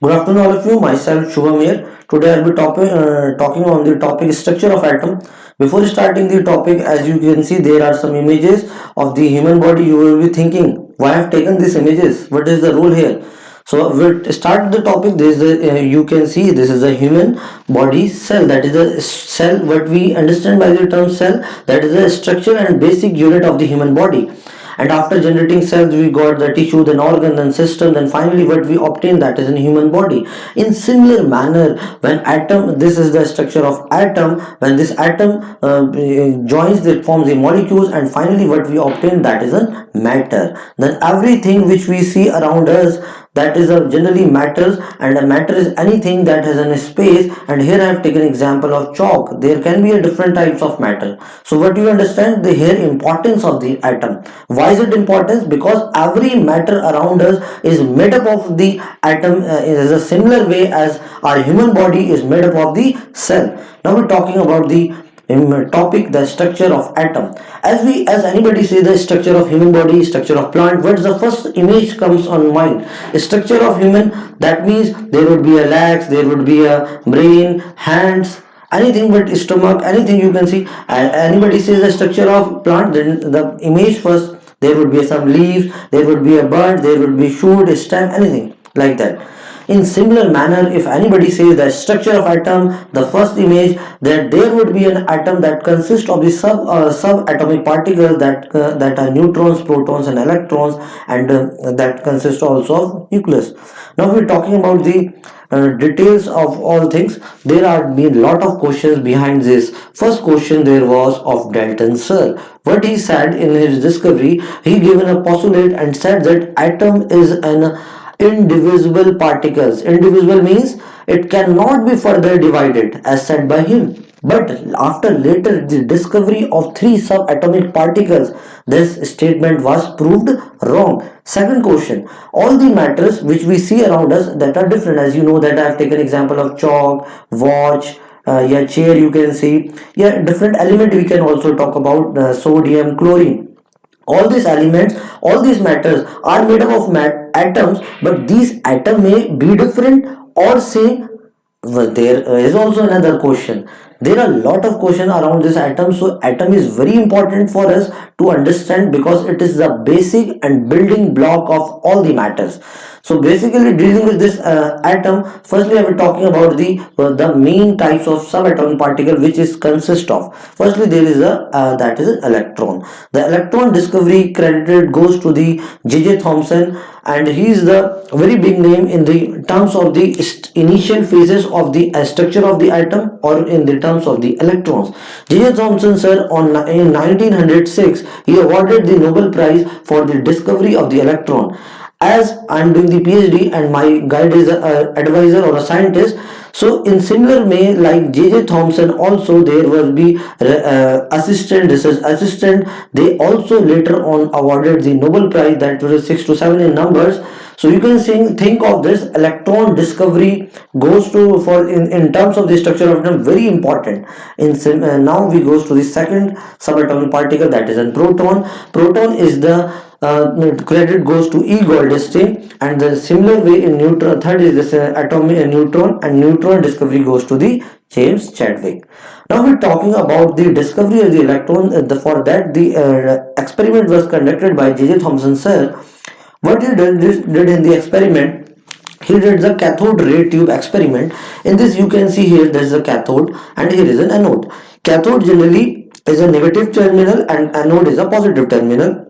Good afternoon, all of you. Myself Shubham here. Today I'll be talking on the topic structure of atom. Before starting the topic, as you can see, there are some images of the human body. You will be thinking, why I've taken these images? What is the rule here? So we'll start the topic. This is you can see this is a human body cell. That is a cell. What we understand by the term cell, that is a structure and basic unit of the human body. And after generating cells, we got the tissue, then organ, then system, then finally what we obtain, that is in human body. In similar manner, when atom, this is the structure of atom, when this atom joins, it forms the molecules, and finally what we obtain, that is a matter. Then everything which we see around us, that is a generally matters, and a matter is anything that has a space. And here I have taken example of chalk. There can be a different types of matter. So what you understand the here importance of the atom. Why is it important? Because every matter around us is made up of the atom, is a similar way as our human body is made up of the cell. Now we're talking about the topic, the structure of atom. As anybody say the structure of human body, structure of plant, what's the first image comes on mind? Structure of human, that means there would be a legs, there would be a brain, hands, anything but stomach, anything you can see. Anybody says the structure of plant, then the image first, there would be some leaves, there would be a bud, there would be shoot, stem, anything like that. In similar manner, if anybody says the structure of atom, the first image, that there would be an atom that consists of the subatomic particles, that are neutrons, protons, and electrons, and that consist also of nucleus. Now we're talking about the details of all things. There are been lot of questions behind this. First question there was of Dalton Searle. What he said in his discovery, he given a postulate and said that atom is an indivisible particles. Indivisible means it cannot be further divided, as said by him. But after later the discovery of three subatomic particles, this statement was proved wrong. Second question: all the matters which we see around us that are different, as you know that I have taken example of chalk, watch, yeah, chair you can see, yeah, different element we can also talk about, sodium, chlorine. All these elements, all these matters are made up of atoms, but these atoms may be different or same. Well, there is also another question. There are a lot of questions around this atom. So atom is very important for us to understand because it is the basic and building block of all the matters. So basically dealing with this atom, firstly I will talking about the main types of subatomic particle which is consist of. Firstly there is a that is an electron. The electron discovery credited goes to the J.J. Thomson, and he is the very big name in the terms of the initial phases of the structure of the atom, or in the terms of the electrons. J.J. Thomson sir in 1906 he awarded the Nobel Prize for the discovery of the electron. As I'm doing the PhD and my guide is a advisor or a scientist, so in similar way like J.J. Thomson also there will be assistant research assistant. They also later on awarded the Nobel Prize, that was 6 to 7 in numbers. So you can think of this electron discovery goes to for in terms of the structure of atom very important. Now we goes to the second subatomic particle, that is a proton. Proton is the credit goes to E. Goldstein, and the similar way in neutron. Third is this atomic neutron, and neutron discovery goes to the James Chadwick. Now we're talking about the discovery of the electron. For that the experiment was conducted by J.J. Thomson sir. What he did in the experiment, he did the cathode ray tube experiment. In this you can see here there is a cathode and here is an anode. Cathode generally is a negative terminal and anode is a positive terminal.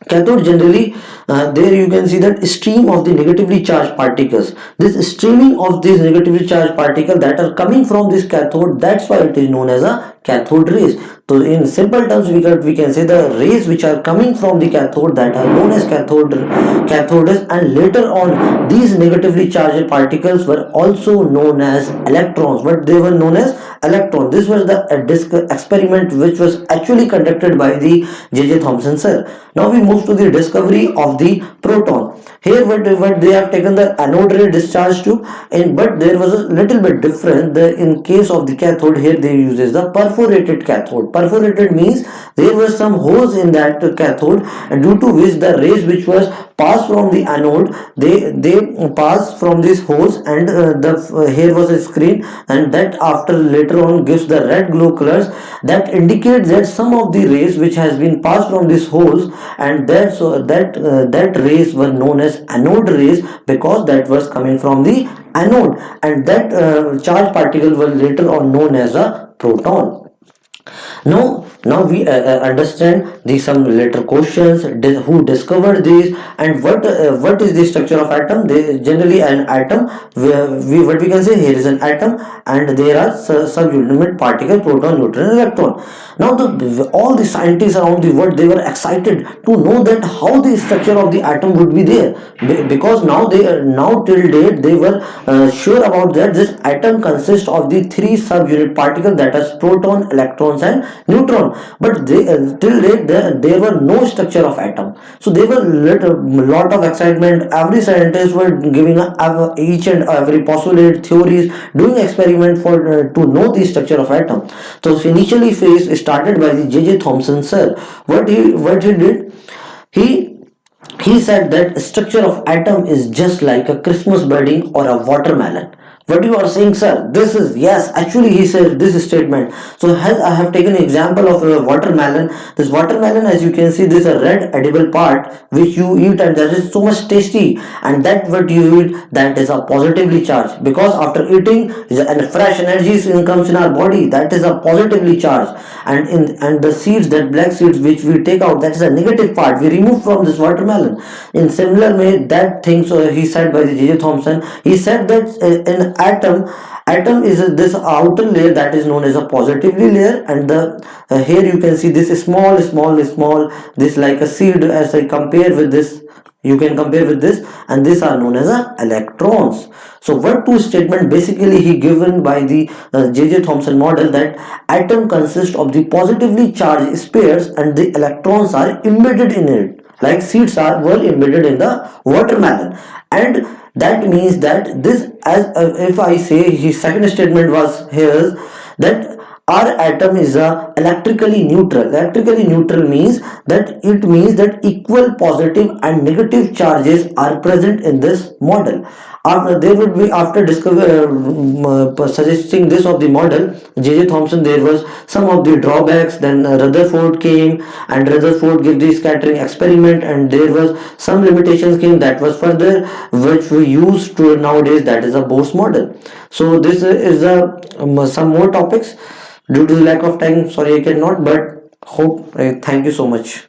Cathode generally, there you can see that stream of the negatively charged particles. This streaming of these negatively charged particles that are coming from this cathode, that's why it is known as a cathode rays. So in simple terms we can say the rays which are coming from the cathode, that are known as cathodes, and later on these negatively charged particles were also known as electrons. But they were known as electron. This was the experiment which was actually conducted by the J.J. Thomson sir. Now we move to the discovery of the proton. Here what they have taken the anode ray discharge tube, but there was a little bit different. In case of the cathode, here they uses the perforated cathode. Perforated means there were some holes in that cathode, and due to which the rays which was pass from the anode. They pass from these holes, and here was a screen, and that after later on gives the red glow colors that indicates that some of the rays which has been passed from these holes, and that rays were known as anode rays, because that was coming from the anode, and that charged particle were later on known as a proton. Now we understand the some later questions, who discovered these, and what is the structure of atom. They generally an atom, what we can say, here is an atom, and there are subunit particle, proton, neutron, electron. Now all the scientists around the world, they were excited to know that how the structure of the atom would be there, because now till date they were sure about that this atom consists of the three subunit particles, that is proton, electrons, and neutron. But till date there were no structure of atom. So there were lot of excitement. Every scientist were giving each and every postulate, theories, doing experiment for to know the structure of atom. So initially phase started by the J.J. Thomson sir. What he did, he said that structure of atom is just like a Christmas budding or a watermelon. What you are saying, sir? This is, yes. Actually, he said this statement. So I have taken an example of a watermelon. This watermelon, as you can see, this is a red edible part which you eat, and that is so much tasty. And that what you eat, that is a positively charged, because after eating, and fresh energy comes in our body. That is a positively charged. And the seeds, that black seeds which we take out, that is a negative part. We remove from this watermelon. In similar way, that thing. So he said by the J.J. Thomson. He said that in atom is this outer layer that is known as a positively layer, and the here you can see this small, this like a seed. As I compare with this, you can compare with this, and these are known as electrons. So what two statement basically he given by the J.J. Thomson model, that atom consists of the positively charged spheres and the electrons are embedded in it, like seeds are well embedded in the watermelon. And that means that this, as if I say, his second statement was here, that our atom is electrically neutral. Electrically neutral means that equal positive and negative charges are present in this model. After there would be, after suggesting this of the model, J.J. Thomson, there was some of the drawbacks. Then Rutherford came, and Rutherford gave the scattering experiment, and there was some limitations came, that was further which we use to nowadays, that is a Bose model. So this is some more topics. Due to the lack of time, sorry I cannot, but hope, thank you so much.